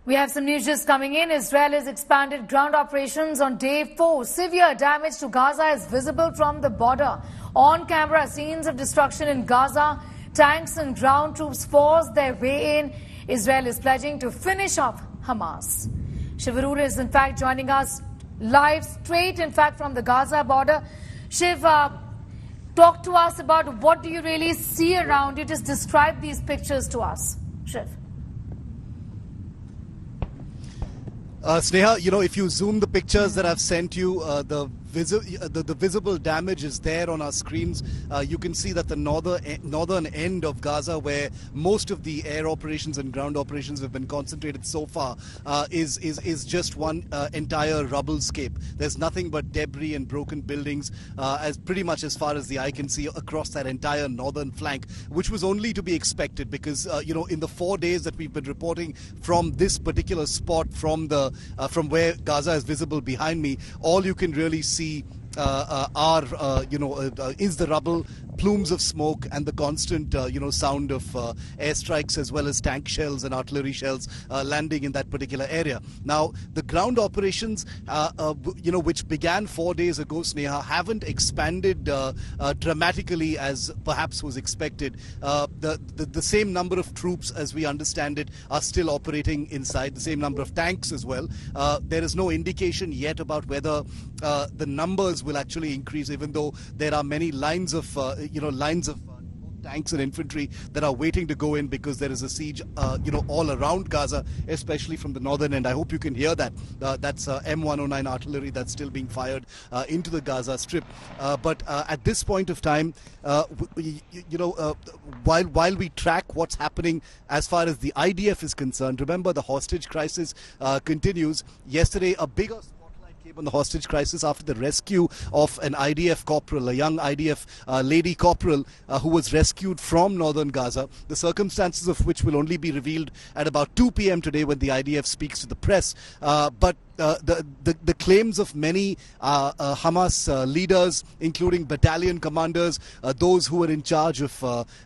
We have some news just coming in. Israel has expanded ground operations on day 4. Severe damage to Gaza is visible from the border. On camera, scenes of destruction in Gaza. Tanks and ground troops force their way in. Israel is pledging to finish off Hamas. Shiv Arora is in fact joining us live, straight in fact from the Gaza border. Shiv, talk to us about what do you really see around you. Just describe these pictures to us. Shiv. Sneha, if you zoom the pictures that I've sent you, the visible damage is there on our screens. You can see that the northern end of Gaza, where most of the air operations and ground operations have been concentrated so far, is just one entire rubblescape. There's nothing but debris and broken buildings, as pretty much as far as the eye can see across that entire northern flank, which was only to be expected because in the 4 days that we've been reporting from this particular spot, from where Gaza is visible behind me, all you can really see is the rubble, plumes of smoke, and the constant sound of airstrikes as well as tank shells and artillery shells landing in that particular area. Now, the ground operations, which began 4 days ago, Sneha, haven't expanded dramatically as perhaps was expected. The same number of troops, as we understand it, are still operating inside. The same number of tanks as well. There is no indication yet about whether the numbers will actually increase, even though there are many lines of tanks and infantry that are waiting to go in because there is a siege, all around Gaza, especially from the northern end. I hope you can hear that. That's M109 artillery that's still being fired into the Gaza Strip. But at this point of time, while we track what's happening as far as the IDF is concerned, remember the hostage crisis continues. Yesterday, a bigger on the hostage crisis after the rescue of an IDF corporal, a young IDF lady corporal who was rescued from northern Gaza, the circumstances of which will only be revealed at about 2 p.m. today when the IDF speaks to the press. But the claims of many Hamas leaders, including battalion commanders, those who were in charge of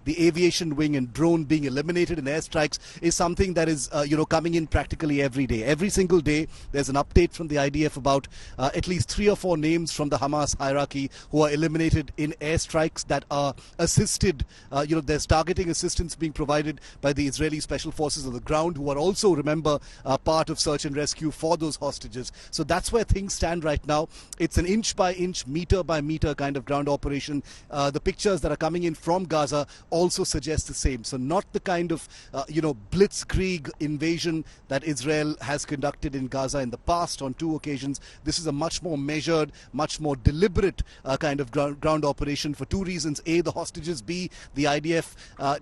the aviation wing and drone being eliminated in airstrikes, is something that is coming in practically every day. Every single day there's an update from the IDF about at least 3 or 4 names from the Hamas hierarchy who are eliminated in airstrikes that are assisted. There's targeting assistance being provided by the Israeli special forces on the ground, who are also, remember, part of search and rescue for those hostages. So that's where things stand right now. It's an inch by inch, meter by meter kind of ground operation. The pictures that are coming in from Gaza also suggest the same. So not the kind of blitzkrieg invasion that Israel has conducted in Gaza in the past on 2 occasions. This is a much more measured, much more deliberate kind of ground operation for 2 reasons. A, the hostages. B, the IDF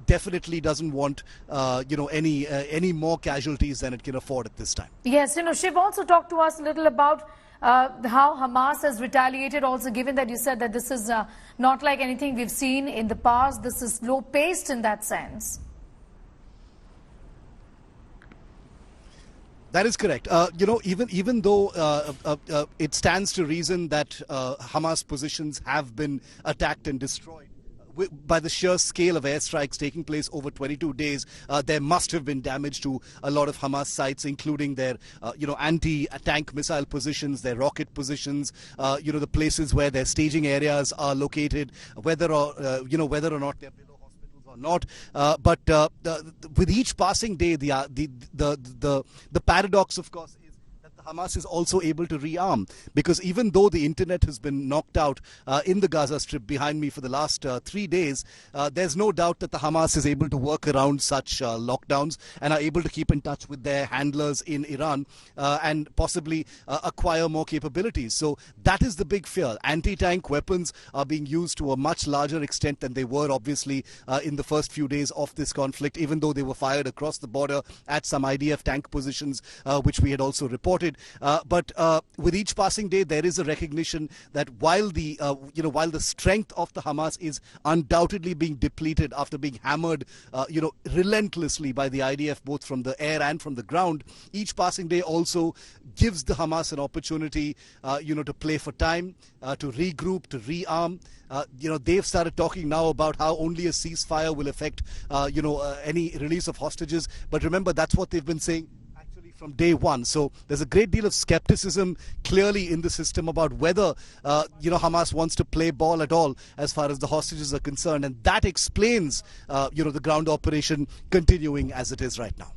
definitely doesn't want any more casualties than it can afford at this time. Yes, Shiv, also talk to us a little about how Hamas has retaliated, also given that you said that this is not like anything we've seen in the past. This is slow-paced in that sense. That is correct. Even though it stands to reason that Hamas positions have been attacked and destroyed, by the sheer scale of airstrikes taking place over 22 days, there must have been damage to a lot of Hamas sites, including their, anti-tank missile positions, their rocket positions, the places where their staging areas are located, whether or not they're below hospitals or not. But with each passing day, the paradox, of course, Hamas is also able to rearm, because even though the internet has been knocked out in the Gaza Strip behind me for the last 3 days, there's no doubt that the Hamas is able to work around such lockdowns and are able to keep in touch with their handlers in Iran and possibly acquire more capabilities. So that is the big fear. Anti-tank weapons are being used to a much larger extent than they were, obviously, in the first few days of this conflict, even though they were fired across the border at some IDF tank positions, which we had also reported. But with each passing day, there is a recognition that while the strength of the Hamas is undoubtedly being depleted after being hammered, relentlessly by the IDF, both from the air and from the ground, each passing day also gives the Hamas an opportunity, to play for time, to regroup, to rearm. They've started talking now about how only a ceasefire will affect, any release of hostages. But remember, that's what they've been saying from day one. So there's a great deal of skepticism clearly in the system about whether Hamas wants to play ball at all as far as the hostages are concerned, and that explains the ground operation continuing as it is right now.